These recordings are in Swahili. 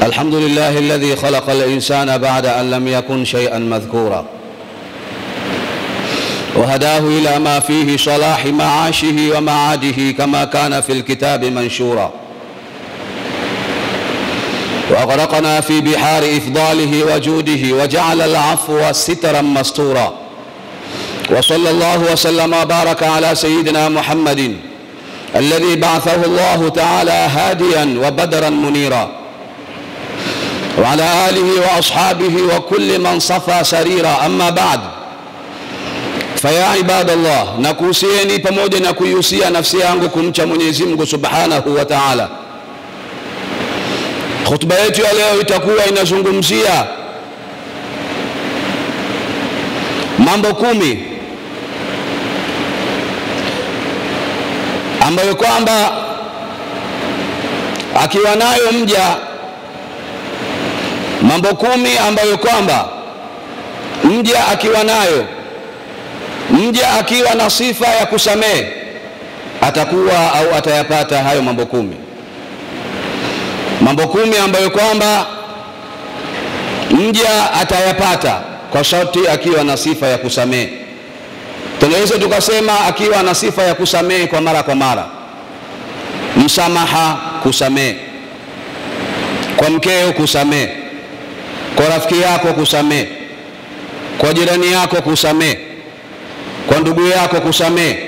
الحمد لله الذي خلق الإنسان بعد أن لم يكن شيئا مذكورا، وهداه إلى ما فيه صلاح معاشه ومعاده كما كان في الكتاب منشورا، وأغرقنا في بحار إفضاله وجوده وجعل العفو سترا مستورا. وصلى الله وسلم وبارك على سيدنا محمد الذي بعثه الله تعالى هاديا وبدرا منيرا، وعلى آله وأصحابه وكل من صفى سريرا. أما بعد، فيا عباد الله، nakuhusieni pamoja na kuihusia nafsi yangu kumcha Mwenyezi Mungu Subhanahu wa Ta'ala. Khutba yetu ya leo itakuwa inazungumzia mambo 10 ambayo kwamba akiwa nayo mja, mambo 10 ambayo kwamba mja akiwa nayo, mja akiwa na sifa ya kusamehe, atakuwa au atayapata hayo mambo 10. Mambo 10 ambayo kwamba mja atayapata kwa sharti akiwa na sifa ya kusamehe. Tunaweza tukasema akiwa na sifa ya kusamehe kwa mara, msamaha, kusamehe kwa mkeo, kusamehe kwa rafiki yako, kusamehe kwa jirani yako, kusamehe kwa ndugu yako, kusamehe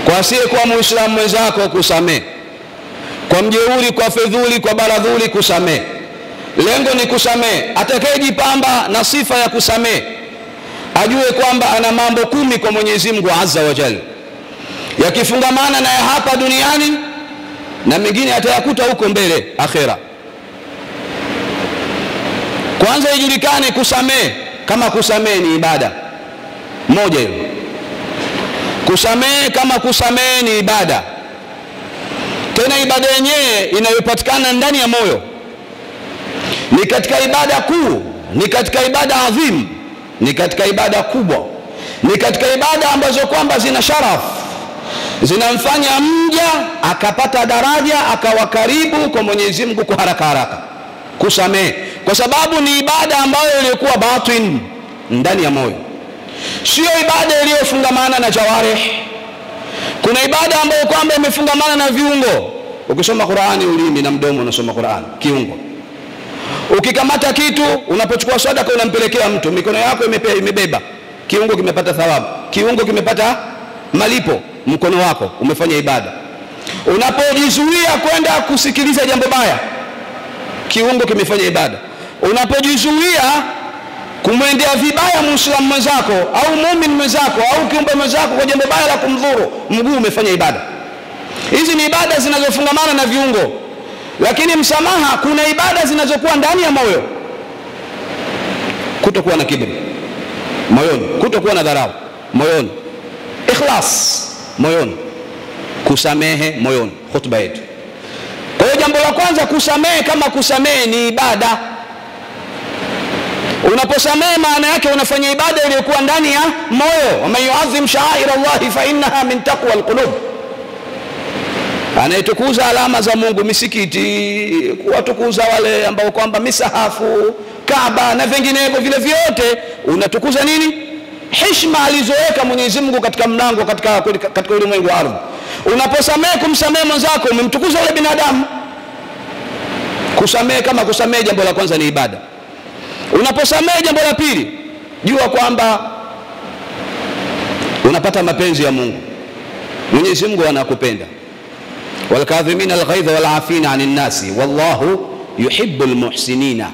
kwa asiye kwa Muislamu mwenzako, kusamehe kwa mjeuri, kwa fedhuli, kwa baradhuli, kusamehe. Lengo ni kusamehe. Atakayejipamba na sifa ya kusamehe ajue kwamba ana mambo 10 kwa Mwenyezi Mungu Azza wa Jalla, yakifungamana naye hapa duniani na mengine atayakuta huko mbele akhera. Kwanza ijulikane kusamehe, kama kusamehe ni ibada moja hiyo. Kusamehe kama kusamehe ni ibada, tena ibada yenyewe inayopatikana ndani ya moyo, ni katika ibada kuu, ni katika ibada adhim, ni katika ibada kubwa, ni katika ibada ambazo kwamba zina sharaf, zinamfanya mja akapata daraja, akawa karibu kwa Mwenyezi Mungu kwa haraka. Kusamehe kwa sababu ni ibada ambayo ilikuwa batin, ndani ya moyo, sio ibada iliyofungamana na jawarih. Kuna ibada ambayo kwamba imefungamana na viungo. Ukisoma Qur'ani, ulimi na mdomo unasoma Qur'ani, kiungo. Ukikamata kitu, unapochukua sadaka unampelekea mtu, mikono yako imebeba, kiungo kimepata thawabu, kiungo kimepata malipo, mkono wako umefanya ibada. Unapojizuia kwenda kusikiliza jambo baya, kiungo kimefanya ibada. Unapojizuia kumwendea vibaya Muislamu mwenzako au muumini mwenzako au kiumbe mwenzako kwa jambo baya la kumdhuru, mguu umefanya ibada. Hizi ni ibada zinazofungamana na viungo. Lakini msamaha, kuna ibada zinazokuwa ndani ya moyo. Kutokuwa na kiburi moyoni, kutokuwa na dharau moyoni, ikhlas moyoni, kusamehe moyoni. Khutba yetu, kwa hiyo jambo la kwanza, kusamehe kama kusamehe ni ibada. Unaposamehe maana yake unafanya ibada iliyokuwa ndani ya moyo. Wa man yu'azzim sha'air Allah fa innaha min taqwa alqulub. Anayetukuza alama za Mungu, misikiti, kuwatukuza wale ambao kwamba misahafu, Kaaba na vinginevyo vile vyote, unatukuza nini? Heshima alizoweka Mwenyezi Mungu katika mlango, katika ulimwengu wa ardhi. Unaposamehe, kumsamehe mwenzako, umemtukuza yule binadamu. Kusamehe kama kusamehe, jambo la kwanza ni ibada. Unaposamehe, jambo la pili, jua kwamba unapata mapenzi ya Mungu. Mwenyezi Mungu anakupenda. والكاظمين الغيظ والعافين عن الناس والله يحب المحسنين.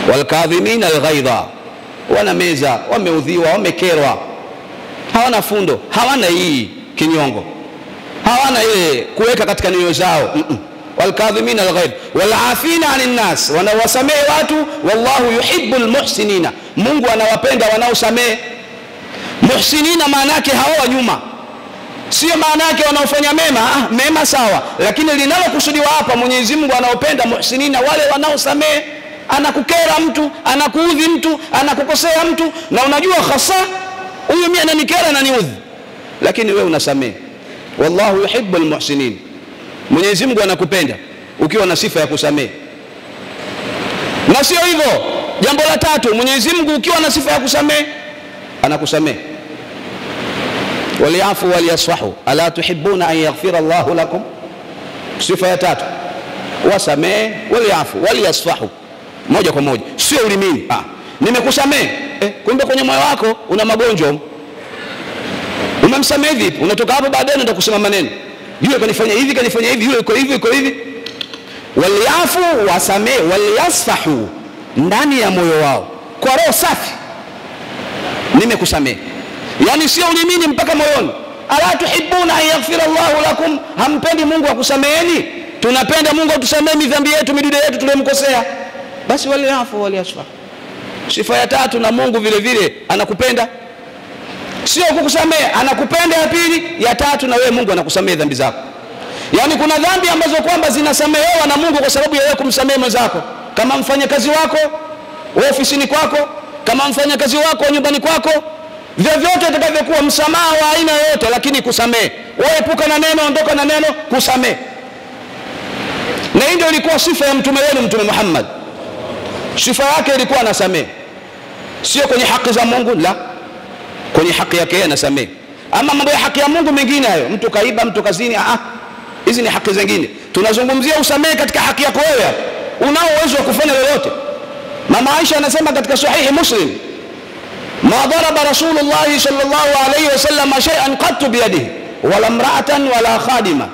والكاظمين الغيظ, wanameza, wameudhiwa, wamekerwa, hawana fundo, hawana hii kinyongo, hawana ile kuweka katika nyoyo zao. والكاظمين الغيظ والعافين عن الناس, wanawasamehe watu. wallahu yuhibbul muhsinina, Mungu anawapenda wanaosamehe. Muhsinina maana yake hawa nyuma, sio maana yake wanaofanya mema. Mema sawa, lakini linalokusudiwa hapa, Mwenyezi Mungu anaopenda muhsinina, wale wanaosamehe. Anakukera mtu, anakuudhi mtu, anakukosea mtu, na unajua hasa huyu mimi ananikera na niudhi, lakini wewe unasamehe. Wallahu yuhibbul muhsinin, Mwenyezi Mungu anakupenda. ukiwa na sifa ya kusamehe. Na sio hivyo, jambo la tatu, Mwenyezi Mungu ukiwa na sifa ya kusamehe anakusamehe. Waliafu waliyasfahu ala tuhibbuna an yaghfira Allahu lakum. Sifa ya tatu, wasamehe, waliafu waliyasfahu, moja kwa moja, sio ulimini. Nimekusamehe, kumbe kwenye moyo wako una magonjwa. Umemsamehe vipi? Unatoka hapo baadaye unaenda kusema maneno, yule kanifanya hivi, kanifanya hivi, yule iko hivi. Waliafu, wasamehe, waliyasfahu, ndani ya moyo wao, kwa roho safi, nimekusamehe. Yani sio ulimini, mpaka moyoni. Ala tuhibbuna an yaghfira Allahu lakum, hampendi Mungu akusameheni? Tunapenda Mungu atusamehe midhambi yetu, midude yetu tuliyomkosea. Basi waliafu waliyasfahu. Sifa ya tatu, na Mungu vile vile anakupenda, sio kukusamehe, anakupenda. Ya pili, ya tatu, na wewe Mungu anakusamehe dhambi zako. Yani kuna dhambi ambazo kwamba zinasamehewa na Mungu kwa sababu ya wewe kumsamehe mwenzako, kama mfanyakazi wako ofisini kwako, kama mfanyakazi wako nyumbani kwako, vyovyote itakavyokuwa, msamaha wa aina yoyote, lakini kusamehe. Wewe epuka na neno, ondoka na neno, kusamehe. Na hii ndio ilikuwa sifa ya mtume wenu, Mtume Muhammad. Sifa yake ilikuwa anasamehe, sio kwenye haki za Mungu, la, kwenye haki yake anasamehe. Ama mambo ya haki ya Mungu mengine hayo, mtu kaiba, mtu kazini, hizi ni haki zingine. Tunazungumzia usamehe katika haki yako wewe. Unao uwezo wa kufanya lolote. Mama Aisha anasema katika sahihi Muslim, ma daraba Rasulullah sallallahu alayhi wasallam shay'an qattu biyadihi wala imra'atan wala khadima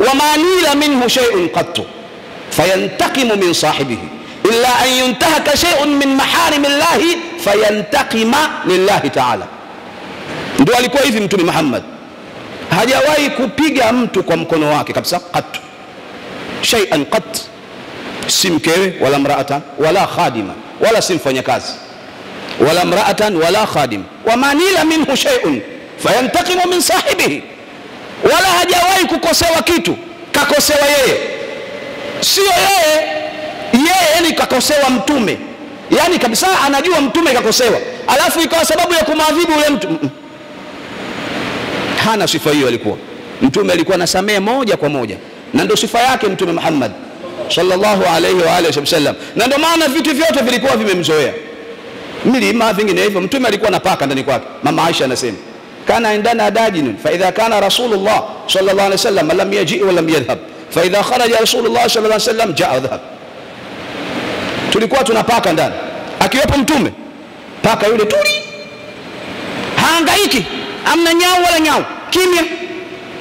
wama nila minhu shay'un qattu fayantaqimu min sahibihi illa an yuntahaka shay'un min maharimillahi fayantaqima lillahi ta'ala. Ndio alikuwa hivi Mtume Muhammad, hajawahi kupiga mtu kwa mkono wake kabisa, qattu shay'an qatt, si mkewe wala mraatan wala khadima, wala si mfanyakazi, wala mraatan wala khadim, wama nila minhu shay'un fayantaqimu min sahibihi, wala hajawahi kukosewa kitu, kakosewa yeye, sio yeye ni kakosewa mtume. Yani kabisa anajua mtume kakosewa, alafu ikawa sababu ya kumadhibu yule mtu. Hana sifa hiyo. Alikuwa mtume alikuwa anasamehe moja kwa moja, na ndio sifa yake Mtume Muhammad sallallahu alayhi wa alihi wasallam. Na ndio maana vitu vyote vilikuwa vimemzoea, milima vinginevyo mtume alikuwa anapaka ndani kwake. Mama Aisha anasema kana indana dajin fa idha kana Rasulullah sallallahu alayhi wasallam lam yaji wa lam yadhhab fa idha kharaja Rasulullah sallallahu alayhi wasallam jaa dhahab. Tulikuwa tunapaka ndani, akiwepo mtume, paka yule tuli, haangaiki, amna nyau wala nyau, kimya.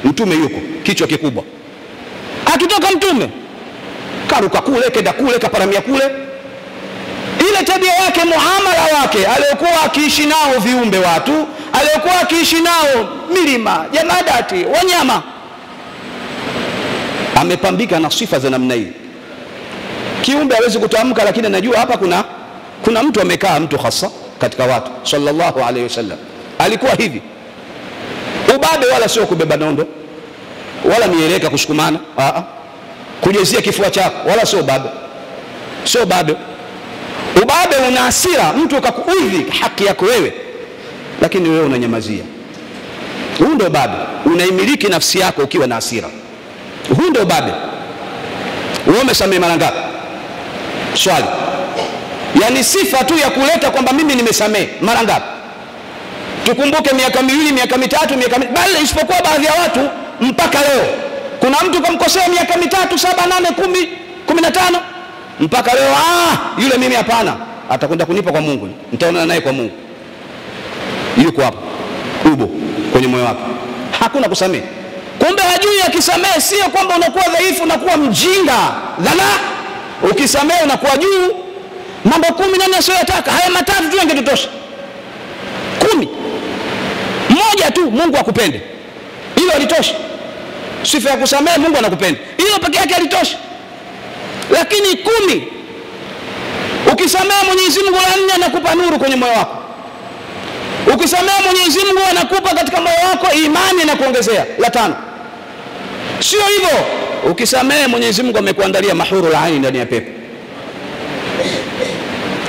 Mtume yuko kichwa kikubwa, akitoka mtume karuka kule, kenda kule, kaparamia kule. Ile tabia yake, muamala wake, aliyokuwa akiishi nao viumbe watu, aliyokuwa akiishi nao milima, jamadati, wanyama, amepambika na sifa za namna hii. Kiumbe hawezi kutamka, lakini anajua hapa kuna mtu amekaa, mtu hasa katika watu. Sallallahu alayhi wasallam alikuwa hivi. Ubabe wala sio kubeba nondo wala mieleka kusukumana, kujezia kifua chako, wala sio babe, sio babe. Ubabe una hasira, mtu akakuudhi haki yako wewe, lakini wewe unanyamazia. Huu ndio babe, unaimiliki nafsi yako ukiwa na hasira. Huu ndio babe. Wewe umesamehe mara ngapi? Swali. Yani sifa tu ya kuleta kwamba mimi nimesamehe mara ngapi? Tukumbuke miaka miwili, miaka mitatu, bali isipokuwa baadhi ya watu mpaka leo. Kuna mtu kamkosea miaka mitatu, 7, 8, 10, 15, mpaka leo yule mimi hapana, atakwenda kunipa kwa Mungu, nitaonana naye kwa Mungu. Yuko hapo ubo kwenye moyo wake, hakuna kusamehe. Kumbe hajui akisamehe sio kwamba unakuwa dhaifu na kuwa mjinga, dhala. Ukisamehe unakuwa juu. Mambo 10 nani asiyotaka, haya matatu tu yangetutosha. 10 moja tu, Mungu akupende, hilo alitosha. Sifa ya kusamehe, Mungu anakupenda, hilo peke yake alitosha. Lakini 10, ukisamehe Mwenyezi Mungu, la 4 anakupa nuru kwenye moyo wako. Ukisamehe Mwenyezi Mungu anakupa katika moyo wako imani na kuongezea, la 5. Sio hivyo, ukisamehe Mwenyezi Mungu amekuandalia mahurul aini ndani ya pepo.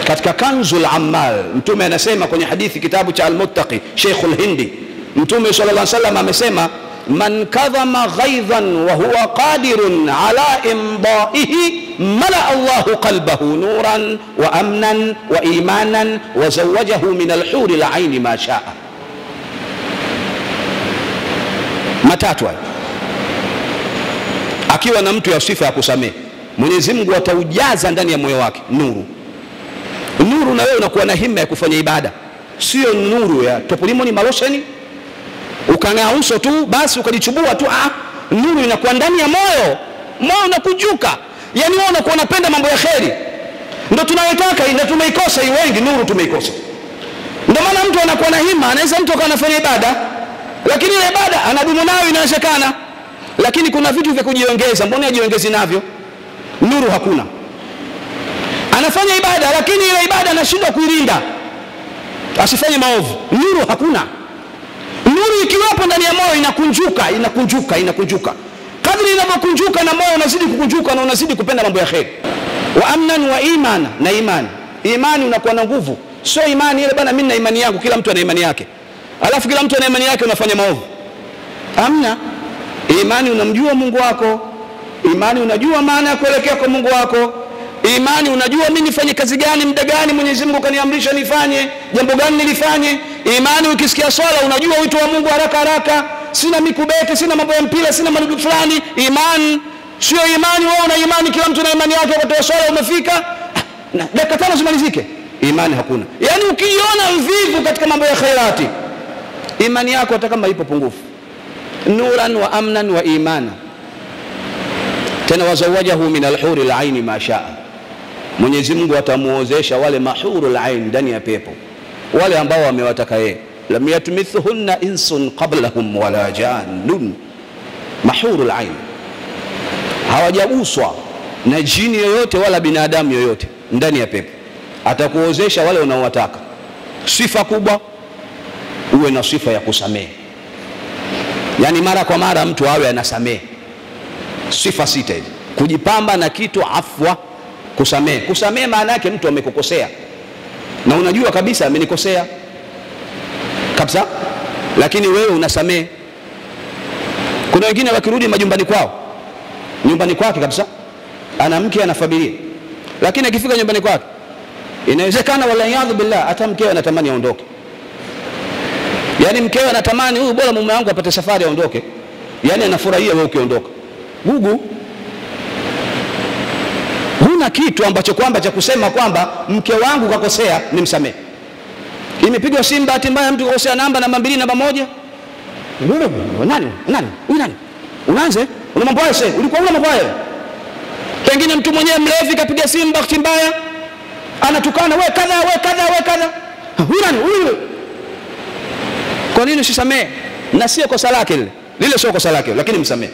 Katika Kanzul Ammal Mtume anasema kwenye hadithi, kitabu cha Al-Muttaqi, Sheikhul Hindi, Mtume sallallahu alaihi wasallam amesema man kadhama ghaidhan wa huwa qadirun ala imdaihi mala Allahu qalbahu nuran wa amnan wa imanan wa zawajahu min alhuri alaini ma shaa. Matatu hayo. Akiwa na mtu ya sifa ya kusamehe, Mwenyezi Mungu ataujaza ndani ya moyo wake nuru. Nuru na wewe unakuwa na himma ya kufanya ibada, sio nuru ya topolimo ni malosheni ukang'aa uso tu basi ukajichubua tu. Nuru inakuwa ndani ya moyo, moyo unakujuka, yani wewe unakuwa unapenda mambo ya kheri. Ndio tunayotaka, ndio tumeikosa hii, wengi nuru tumeikosa. Ndio maana mtu anakuwa na himma, anaweza mtu akawa anafanya ibada lakini ile ibada anadumu nayo, inawezekana, lakini kuna vitu vya kujiongeza. Mbona ajiongezi navyo? Nuru hakuna. Anafanya ibada lakini ile ibada anashindwa kuilinda asifanye maovu. Nuru hakuna. Nuru ikiwapo ndani ya moyo inakunjuka. Kadri inapokunjuka na moyo unazidi kukunjuka na unazidi kupenda mambo ya kheri. Wa amnan wa imana, na imani. Imani unakuwa na nguvu. Sio imani ile bana mimi na imani yangu, kila mtu ana imani yake. Alafu kila mtu ana imani yake unafanya maovu. Amna. Imani unamjua Mungu wako. Imani unajua maana ya kuelekea kwa Mungu wako. Imani unajua mimi nifanye kazi gani, muda gani Mwenyezi Mungu kaniamrisha nifanye, jambo gani nilifanye. Imani ukisikia swala unajua wito wa Mungu haraka, sina mikubete, sina mambo ya mpira, sina madudu fulani. Imani sio imani wewe una imani kila mtu na imani yake, kwa swala umefika na dakika 5 zimalizike. Imani hakuna. Yani ukiona mvivu katika mambo ya khairati, imani yako hata kama ipo pungufu. Nuran wa amnan wa imana. Tena wazawajahu min alhuri alaini ma shaa. Mwenyezi Mungu atamuozesha wale mahuru alain ndani ya pepo, wale ambao wamewataka yeye. Lam yatmithunna insun qablahum wala jannun. Mahuru alain, hawajaguswa na jini yoyote wala binadamu yoyote ndani ya pepo. Atakuozesha wale unaowataka. Sifa kubwa, uwe na sifa ya kusamehe. Yani mara kwa mara mtu awe anasamehe. Sifa 6 hizi. Kujipamba na kitu afwa, kusamehe. Kusamehe maana yake mtu amekukosea na unajua kabisa amenikosea kabisa, lakini wewe unasamehe. Kuna wengine wakirudi majumbani kwao, nyumbani kwake kabisa, ana mke ana familia, lakini akifika nyumbani kwake inawezekana wala yadhu billah hata mkewe anatamani aondoke. Yani mkewe anatamani huyu bora mume wangu apate safari aondoke. Yani anafurahia wewe ukiondoka. Gugu. Huna kitu ambacho kwamba cha kusema kwamba mke wangu kakosea nimsamehe. Imepigwa simu bahati mbaya mtu kakosea namba 2 namba 1. Nani? Unaanze? Una mambo hayo ulikuwa una mambo hayo. Pengine mtu mwenyewe mlevi kapiga simu bahati mbaya anatukana wewe kadha. Huyu. Kwa nini usisamehe? Na sio kosa lake lile sio kosa lake, lakini msamehe.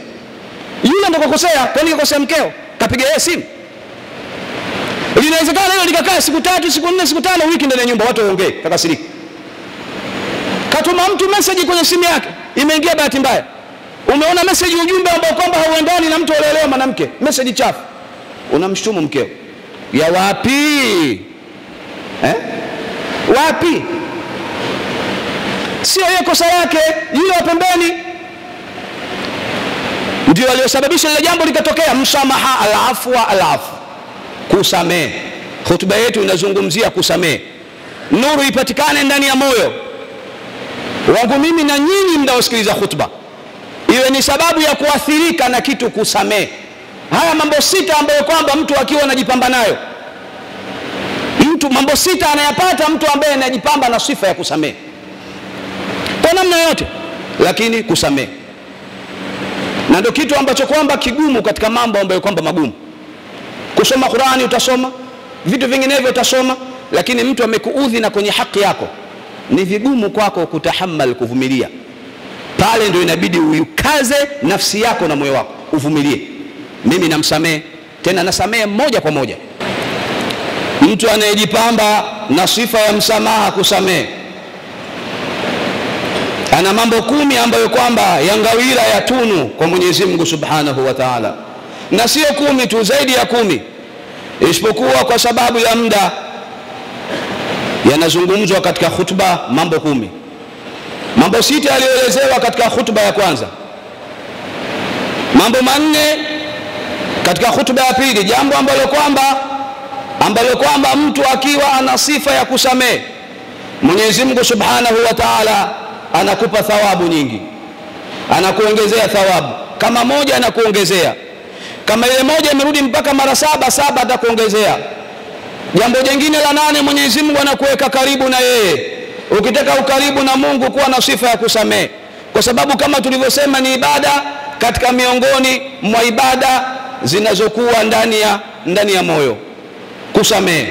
Yule ndo kakosea, kwa nini kakosea mkeo? Kapiga yeye simu. Inawezekana hilo likakaa siku 3, siku 4, siku 5, wiki ndani ya nyumba watu waongee, kakasirika. Katuma mtu message kwenye simu yake, imeingia bahati mbaya. Umeona message ujumbe ambao kwamba hauendani na mtu alielewa mwanamke, message chafu. Unamshutumu mkeo. Ya wapi? Wapi? Sio yeye kosa yake, yule wa pembeni ndio aliyosababisha ile jambo likatokea. Msamaha, alafu kusamehe. Hotuba yetu inazungumzia kusamehe. Nuru ipatikane ndani ya moyo wangu mimi na nyinyi mnaosikiliza hotuba, iwe ni sababu ya kuathirika na kitu kusamehe. Haya mambo 6 ambayo kwamba mtu akiwa anajipamba nayo, mambo 6 anayapata mtu ambaye anajipamba na sifa ya kusamehe kwa namna yote, lakini kusamehe. Na ndio kitu ambacho kwamba kigumu katika mambo ambayo kwamba magumu. Kusoma Qur'ani utasoma, vitu vinginevyo utasoma, lakini mtu amekuudhi na kwenye haki yako, ni vigumu kwako kutahammal, kuvumilia. Pale ndio inabidi ukaze nafsi yako na moyo wako, uvumilie. Mimi namsamehe, tena nasamehe moja kwa moja. Mtu anayejipamba na sifa ya msamaha, kusamehe, ana mambo 10 ambayo kwamba yangawira ya tunu kwa Mwenyezi Mungu Subhanahu wa Ta'ala. Na sio 10 tu, zaidi ya 10, isipokuwa kwa sababu ya muda yanazungumzwa katika khutba mambo 10. Mambo 6 yaliyoelezewa katika khutba ya kwanza Mambo manne katika hutuba ya pili. Jambo ambalo kwamba mtu akiwa ana sifa ya kusamehe, Mwenyezi Mungu Subhanahu wa Ta'ala anakupa thawabu nyingi, anakuongezea thawabu. Kama moja anakuongezea, kama ile moja imerudi mpaka mara 7 atakuongezea. Jambo jingine la 8, Mwenyezi Mungu anakuweka karibu na yeye. Ukitaka ukaribu na Mungu, kuwa na sifa ya kusamehe, kwa sababu kama tulivyosema ni ibada katika miongoni mwa ibada zinazokuwa ndani ya moyo, kusamehe.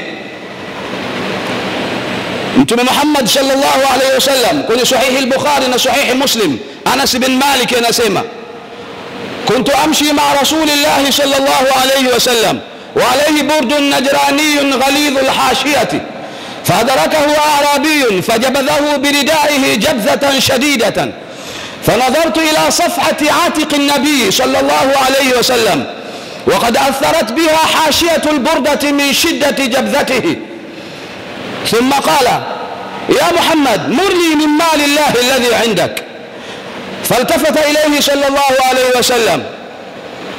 Mtume Muhammad sallallahu alaihi wasallam kwenye sahihi al-Bukhari na sahihi Muslim, Anas bin Malik anasema, kuntu amshi ma'a rasulillahi sallallahu alaihi wasallam wa alayhi burdun najraniyun ghalidhul hashiyati فأدركه أعرابي فجبذه بردائه جبذة شديدة فنظرت إلى صفحة عاتق النبي صلى الله عليه وسلم وقد أثرت بها حاشية البردة من شدة جبذته ثم قال يا محمد مرني من مال الله الذي عندك فالتفت إليه صلى الله عليه وسلم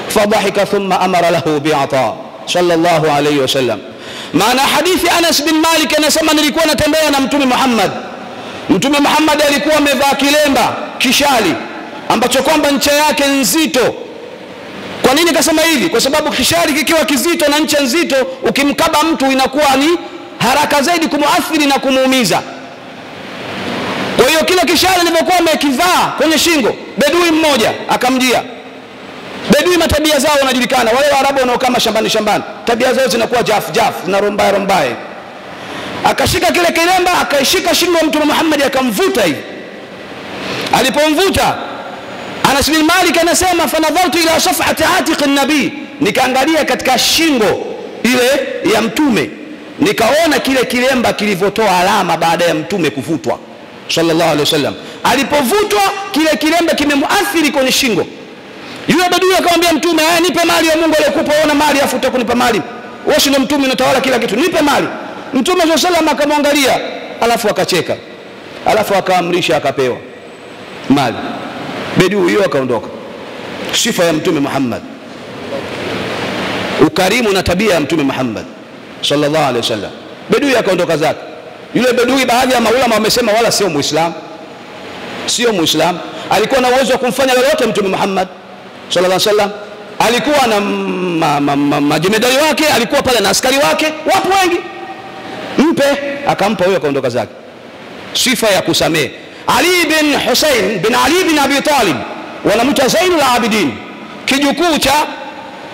فضحك ثم أمر له بعطاء صلى الله عليه وسلم. Maana hadithi Anas bin Malik anasema, nilikuwa natembea na Mtume Muhammad. Mtume Muhammad alikuwa amevaa kilemba kishali ambacho kwamba ncha yake nzito. Kwa nini kasema hivi? Kwa sababu kishali kikiwa kizito na ncha nzito, ukimkaba mtu inakuwa ni haraka zaidi kumuathiri na kumuumiza. Kwa hiyo kile kishali nilipokuwa amekivaa kwenye shingo, bedui mmoja akamjia. Bedui matabia zao wanajulikana, wale Waarabu wanaokama shambani, tabia zao zinakuwa jaf na rombaye. Akashika kile kilemba, akaishika shingo ya Mtume Muhammad, akamvuta hivi. Alipomvuta, Anas bin Malik anasema, fanadhartu ila safhati atiq an-nabi, nikaangalia katika shingo ile ya Mtume, nikaona kile kilemba kilivyotoa alama baada ya Mtume kuvutwa sallallahu alaihi wasallam. Alipovutwa kile kilemba kimemuathiri kwenye shingo. Yule badui akamwambia Mtume, nipe mali ya Mungu aliyokupa, ona mali afu utakunipa mali. Wewe ndio Mtume unatawala kila kitu, nipe mali. Mtume sallallahu alaihi wasallam akamwangalia, alafu akacheka. Alafu akaamrisha akapewa mali. Bedui huyo akaondoka. Sifa ya Mtume Muhammad, ukarimu na tabia ya Mtume Muhammad sallallahu alaihi wasallam. Bedui akaondoka zake. Yule bedui, baadhi ya maulama wamesema wala sio Muislamu, alikuwa na uwezo wa kumfanya lolote Mtume Muhammad sallallahu alaihi wasallam. Alikuwa na majemedari wake, alikuwa pale na askari wake, wapo wengi. Mpe, akampa huyo, akaondoka zake. Sifa ya kusamehe. Ali bin Hussein bin Ali bin Abi Talib, wanamta Zainul Abidin, kijukuu cha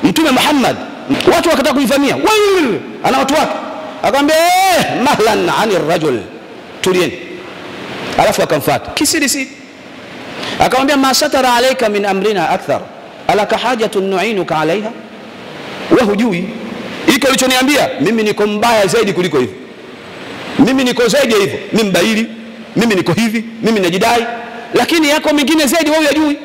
Mtume Muhammad. Watu wakataka kuivamia, ana watu wake. Akamwambia mahlan anir rajul, tulieni. Alafu akamfuata kisiri, akamwambia ma satara alayka min amrina akthar alaka hajatun nu'inuka alaiha. Wewe hujui iko ulichoniambia mimi, niko mbaya zaidi kuliko hivyo, mimi niko zaidi ya hivyo, mimi mbaili, mimi niko hivi, mimi najidai, lakini yako mengine zaidi wewe hujui.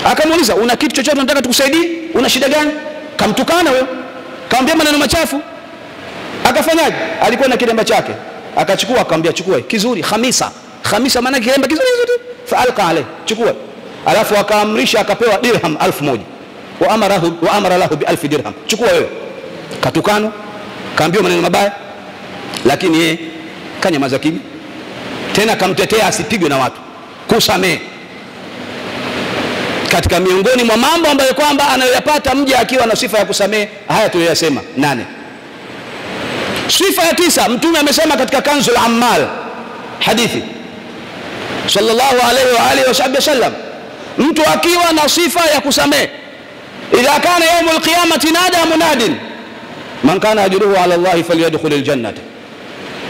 Akamuuliza, una kitu chochote unataka tukusaidie, una shida gani? Kamtukana wewe, kaambia maneno machafu. Akafanyaje? Alikuwa na kilemba chake, akachukua, akamwambia chukua kizuri, khamisa maana kilemba kizuri fa alqa alayhi, chukua. Alafu akaamrisha, akapewa dirham 1000 wa amara lahu bi 1000 dirham, chukua wewe. Katukano, kaambiwa maneno mabaya, lakini yeye kanyamaza kimya. Tena kamtetea asipigwe na watu, kusamehe. Katika miongoni mwa mambo ambayo kwamba anayoyapata mja akiwa na sifa ya kusamehe, haya tuliyosema 8. Sifa ya 9, Mtume amesema katika Kanzul Ammal hadithi sallallahu alaihi wa alihi wasallam, mtu akiwa na sifa ya kusamehe, idha kana yaumul qiyamati nada munadin man kana ajruhu ala Allah falyadkhul aljannata,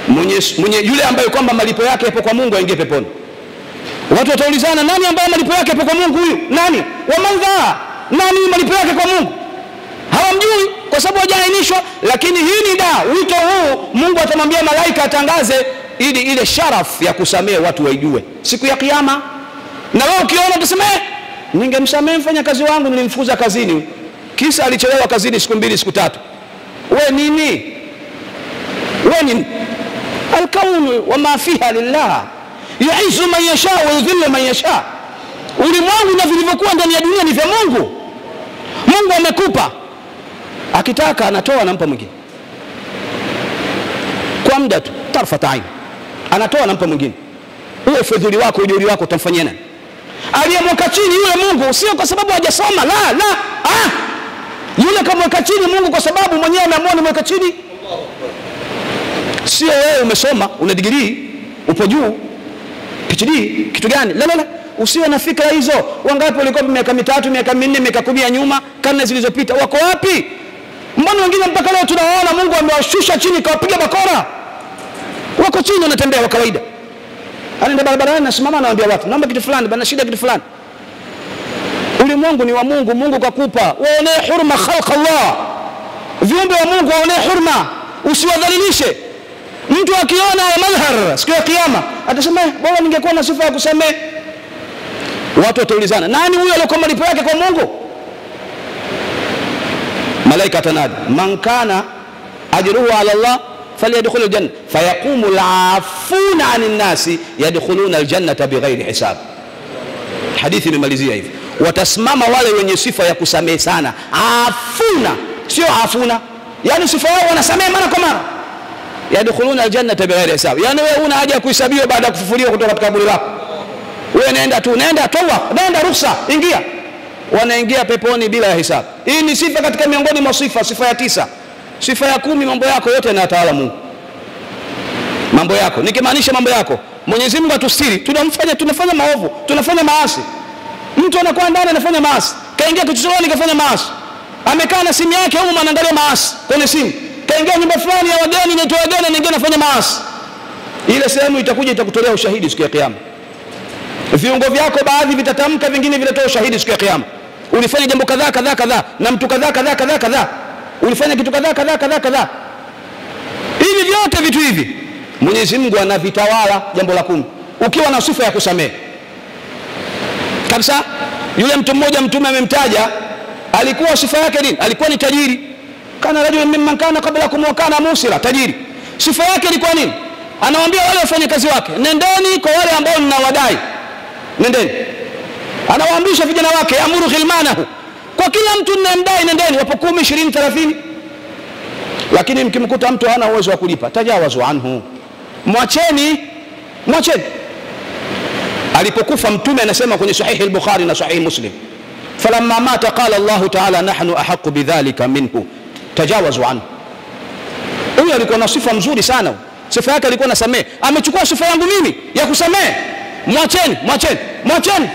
mwenye yule ambaye kwamba malipo yake yapo kwa Mungu aingie peponi. Watu wataulizana, nani ambaye malipo yake yapo kwa Mungu? Huyu nani? Wa mandha, nani malipo yake kwa Mungu? Hawamjui kwa sababu hajaainishwa. Lakini hii ni wito huu Mungu atamwambia malaika atangaze, ili ile sharaf ya kusamehe watu waijue siku ya kiyama. Na wewe ukiona utasema, ningemsamehe mfanya kazi wangu, nilimfukuza kazini kisa alichelewa kazini siku 2 siku 3. Wewe nini? Al-kawn wa ma fiha lillah, yu'izzu man yasha wa yudhillu man yasha. Ulimwengu na vilivyokuwa ndani ya dunia ni vya Mungu. Mungu amekupa, akitaka anatoa anampa mwingine kwa muda tu, tarfata ain, anatoa anampa mwingine. Uwe fedhuli wako, ujuri wako utamfanyia nani? Aliyemweka chini yule Mungu sio kwa sababu hajasoma, la yule kamweka chini Mungu kwa sababu mwenyewe ameamua ni mweka chini. Sio wewe umesoma, una degree, upo juu, PhD, kitu gani? La, usiwe na fikra hizo. Wangapi walikuwa miaka 3, miaka 4, miaka 10 ya nyuma, karne zilizopita, wako wapi? Mbona wengine mpaka leo tunawaona Mungu amewashusha chini kawapiga bakora? Wako chini wanatembea wa kawaida. Anaenda barabarani na simama anawaambia watu, naomba kitu fulani, bana shida kitu fulani. Ulimwengu ni wa Mungu, Mungu kakupa. Waonee hurma khalq Allah. Viumbe wa Mungu waonee hurma, usiwadhalilishe. Mtu akiona ya madhhar siku ya kiyama atasema bora ningekuwa na sifa ya kusamehe. Watu wataulizana, nani huyo aliyokuwa malipo yake kwa Mungu? Malaika atanadi, man kana ajruhu ala Allah falyadkhul aljanna fayaqumu al'afuna 'anil nasi yadkhuluna aljannata bighairi hisab. Hadithi imemalizia hivi, watasimama wale wenye sifa ya kusamehe sana, afuna sio afuna, yani sifa yao wanasamehe mara kwa mara, yadkhuluna aljannata bighairi hisab. Yani wewe una haja ya kuhesabiwa baada ya kufufuliwa kutoka katika kaburi lako. Wewe nenda tu, nenda toa, nenda ruhusa, ingia. Wanaingia peponi bila ya hisabu. Hii ni sifa katika miongoni mwa sifa ya 9. Sifa ya 10, mambo yako yote yanatawala Mungu. Mambo yako, nikimaanisha mambo yako, Mwenyezi Mungu atustiri. Tunafanya maovu, tunafanya maasi. Mtu anakuwa ndani anafanya maasi, kaingia kichochoroni kafanya maasi. Amekaa na simu yake huko anaangalia maasi kwenye simu. Kaingia nyumba fulani ya wageni, inaitwa wageni, anaingia anafanya maasi. Ile sehemu itakuja itakutolea ushahidi siku ya kiyama. Viungo vyako baadhi vitatamka, vingine vitatoa ushahidi siku ya kiyama. Ulifanya jambo kadhaa na mtu kadhaa, ulifanya kitu kadhaa. Hivi vyote vitu hivi Mwenyezi Mungu anavitawala. Jambo la 10, ukiwa na sifa ya kusamehe kabisa. Yule mtu mmoja Mtume amemtaja, alikuwa sifa yake nini? Alikuwa ni tajiri. Kana rajul mimman kana qablakum wa kana musira, tajiri. Sifa yake ilikuwa nini? Anawaambia wale wafanyakazi wake, nendeni kwa wale ambao mnawadai, nendeni. Anawaamrisha vijana wake, amuru khilmanahu, kwa kila mtu ninayemdai nendeni, wapo 10, 20, 30. Lakini mkimkuta mtu hana uwezo wa kulipa, tajawazu anhu, mwacheni. Alipokufa Mtume anasema kwenye sahihi al-Bukhari na sahihi Muslim, falamma mata qala Allah ta'ala nahnu ahaqqu bidhalika minhu tajawazu anhu. Huyo alikuwa na sifa nzuri sana. Sifa yake alikuwa nasamehe. Amechukua sifa yangu mimi ya kusamehe. Mwacheni.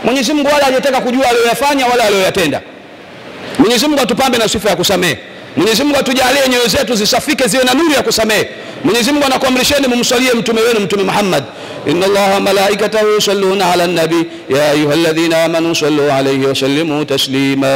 Mwenyezi Mungu wala hajataka kujua aliyofanya wala aliyoyatenda. Mwenyezi Mungu atupambe na sifa ya kusamehe. Mwenyezi Mungu atujalie nyoyo zetu zisafike, ziwe na nuru ya kusamehe. Mwenyezi Mungu anakuamrisheni mumsalie mtume wenu, Mtume Muhammad. Inna Allaha malaikatahu yusalluna ala nabi ya ayyuhalladhina amanu sallu alayhi wa sallimu taslima.